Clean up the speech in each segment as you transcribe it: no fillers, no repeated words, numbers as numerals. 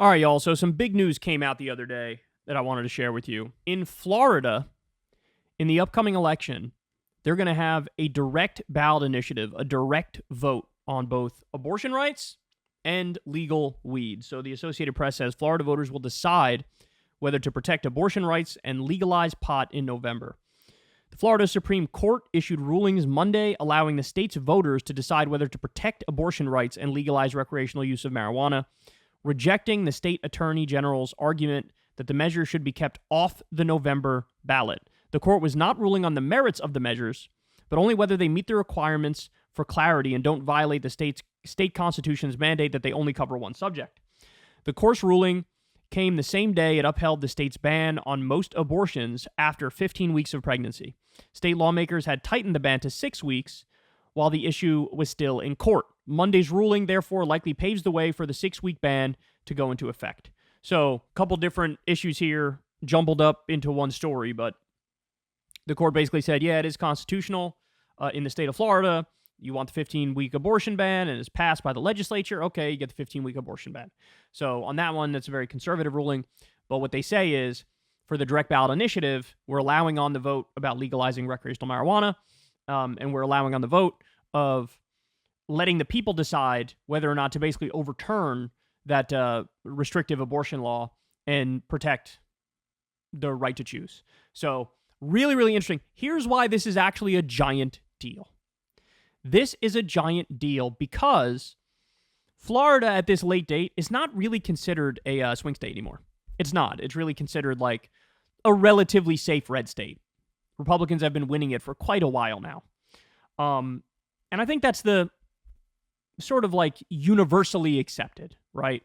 All right, y'all. So some big news came out the other day that I wanted to share with you. In Florida, in the upcoming election, they're going to have a direct ballot initiative, a direct vote on both abortion rights and legal weed. So the Associated Press says Florida voters will decide whether to protect abortion rights and legalize pot in November. The Florida Supreme Court issued rulings Monday allowing the state's voters to decide whether to protect abortion rights and legalize recreational use of marijuana, rejecting the state attorney general's argument that the measure should be kept off the November ballot. The court was not ruling on the merits of the measures, but only whether they meet the requirements for clarity and don't violate the state constitution's mandate that they only cover one subject. The court's ruling came the same day it upheld the state's ban on most abortions after 15 weeks of pregnancy. State lawmakers had tightened the ban to 6 weeks while the issue was still in court. Monday's ruling, therefore, likely paves the way for the 6-week ban to go into effect. So, a couple different issues here jumbled up into one story, but the court basically said, yeah, it is constitutional in the state of Florida. You want the 15-week abortion ban, and it's passed by the legislature. Okay, you get the 15-week abortion ban. So on that one, that's a very conservative ruling. But what they say is, for the direct ballot initiative, we're allowing on the vote about legalizing recreational marijuana, and we're allowing on the vote of letting the people decide whether or not to basically overturn that restrictive abortion law and protect the right to choose. So really, really interesting. Here's why this is actually a giant deal. This is a giant deal because Florida at this late date is not really considered a swing state anymore. It's not. It's really considered like a relatively safe red state. Republicans have been winning it for quite a while now. And I think that's the sort of like universally accepted, right?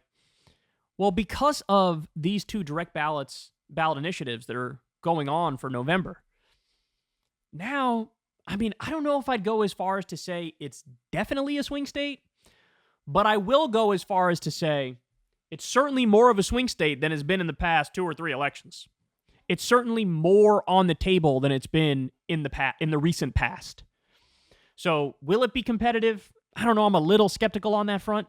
Well, because of these two direct ballot initiatives that are going on for November, now, I mean, I don't know if I'd go as far as to say it's definitely a swing state, but I will go as far as to say it's certainly more of a swing state than it's been in the past 2 or 3 elections. It's certainly more on the table than it's been in the recent past. So will it be competitive? I don't know. I'm a little skeptical on that front.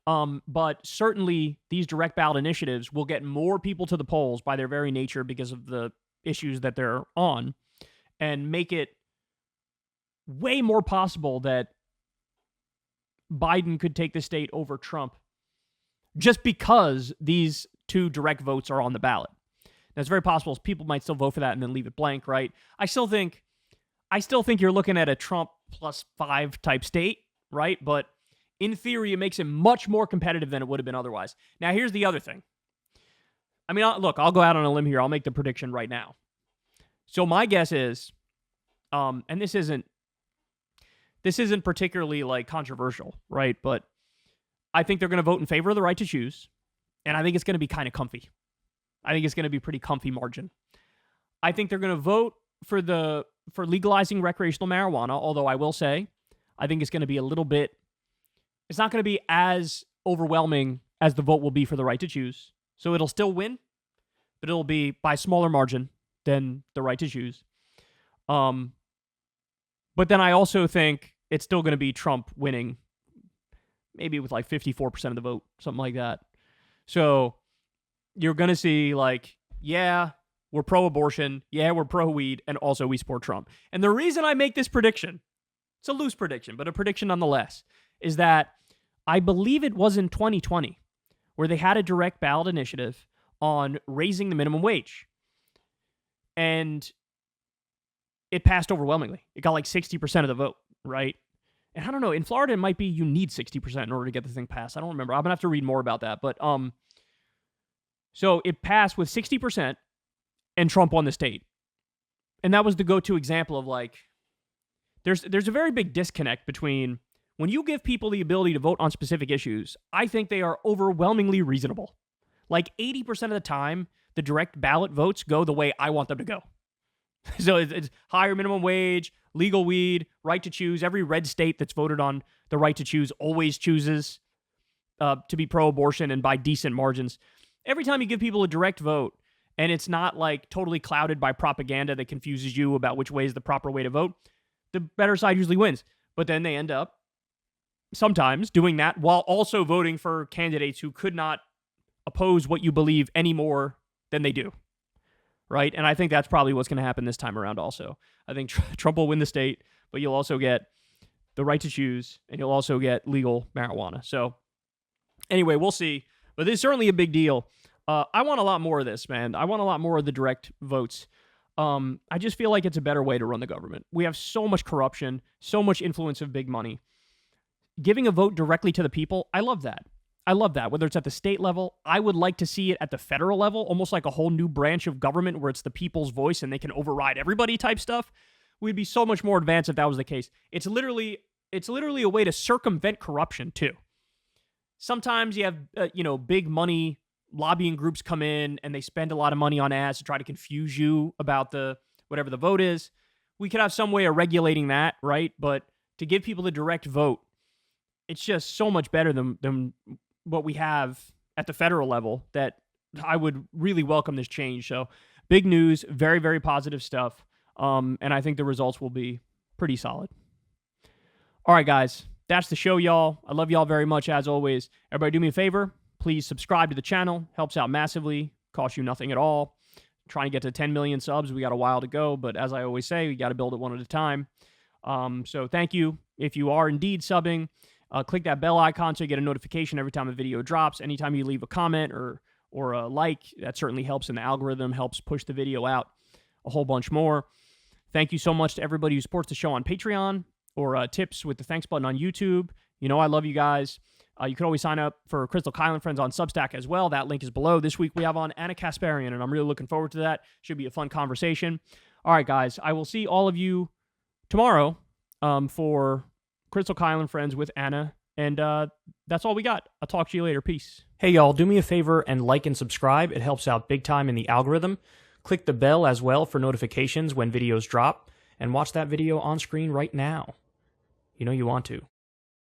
But certainly these direct ballot initiatives will get more people to the polls by their very nature because of the issues that they're on, and make it way more possible that Biden could take the state over Trump just because these two direct votes are on the ballot. Now, it's very possible people might still vote for that and then leave it blank, right? I still think you're looking at a Trump +5 type state, right? But in theory, it makes it much more competitive than it would have been otherwise. Now, here's the other thing. I mean, look, I'll go out on a limb here. I'll make the prediction right now. So my guess is, and this isn't particularly like controversial, right? But I think they're going to vote in favor of the right to choose, and I think it's going to be kind of comfy. I think it's going to be pretty comfy margin. I think they're going to vote for legalizing recreational marijuana, although I will say I think it's going to be it's not going to be as overwhelming as the vote will be for the right to choose. So it'll still win, but it'll be by a smaller margin than the right to choose. But then I also think it's still going to be Trump winning, maybe with like 54% of the vote, something like that. So you're going to see like, yeah, we're pro-abortion, yeah, we're pro-weed, and also we support Trump. And the reason I make this prediction, it's a loose prediction, but a prediction nonetheless, is that I believe it was in 2020 where they had a direct ballot initiative on raising the minimum wage. And it passed overwhelmingly. It got like 60% of the vote, right? And I don't know, in Florida, it might be you need 60% in order to get the thing passed. I don't remember. I'm going to have to read more about that. But so it passed with 60%, and Trump won the state. And that was the go-to example of like, there's a very big disconnect between when you give people the ability to vote on specific issues, I think they are overwhelmingly reasonable. Like 80% of the time, the direct ballot votes go the way I want them to go. So it's higher minimum wage, legal weed, right to choose. Every red state that's voted on the right to choose always chooses to be pro-abortion, and by decent margins. Every time you give people a direct vote, and it's not like totally clouded by propaganda that confuses you about which way is the proper way to vote, the better side usually wins. But then they end up sometimes doing that while also voting for candidates who could not oppose what you believe any more than they do, right? And I think that's probably what's going to happen this time around also. I think Trump will win the state, but you'll also get the right to choose, and you'll also get legal marijuana. So anyway, we'll see. But this is certainly a big deal. I want a lot more of this, man. I want a lot more of the direct votes. I just feel like it's a better way to run the government. We have so much corruption, so much influence of big money. Giving a vote directly to the people, I love that. I love that. Whether it's at the state level, I would like to see it at the federal level, almost like a whole new branch of government where it's the people's voice and they can override everybody type stuff. We'd be so much more advanced if that was the case. It's literally a way to circumvent corruption too. Sometimes you have big money lobbying groups come in and they spend a lot of money on ads to try to confuse you about whatever the vote is. We could have some way of regulating that, right? But to give people the direct vote, it's just so much better than what we have at the federal level that I would really welcome this change. So big news, very, very positive stuff. And I think the results will be pretty solid. All right, guys, that's the show, y'all. I love y'all very much, as always. Everybody do me a favor. Please subscribe to the channel. Helps out massively. Costs you nothing at all. Trying to get to 10 million subs. We got a while to go, but as I always say, we got to build it one at a time. So thank you. If you are indeed subbing, click that bell icon so you get a notification every time a video drops. Anytime you leave a comment or a like, that certainly helps in the algorithm, helps push the video out a whole bunch more. Thank you so much to everybody who supports the show on Patreon or tips with the thanks button on YouTube. You know I love you guys. You can always sign up for Crystal Kyle and Friends on Substack as well. That link is below. This week we have on Anna Kasparian, and I'm really looking forward to that. Should be a fun conversation. All right, guys. I will see all of you tomorrow for Crystal Kyle and Friends with Anna. And that's all we got. I'll talk to you later. Peace. Hey, y'all. Do me a favor and like and subscribe. It helps out big time in the algorithm. Click the bell as well for notifications when videos drop. And watch that video on screen right now. You know you want to.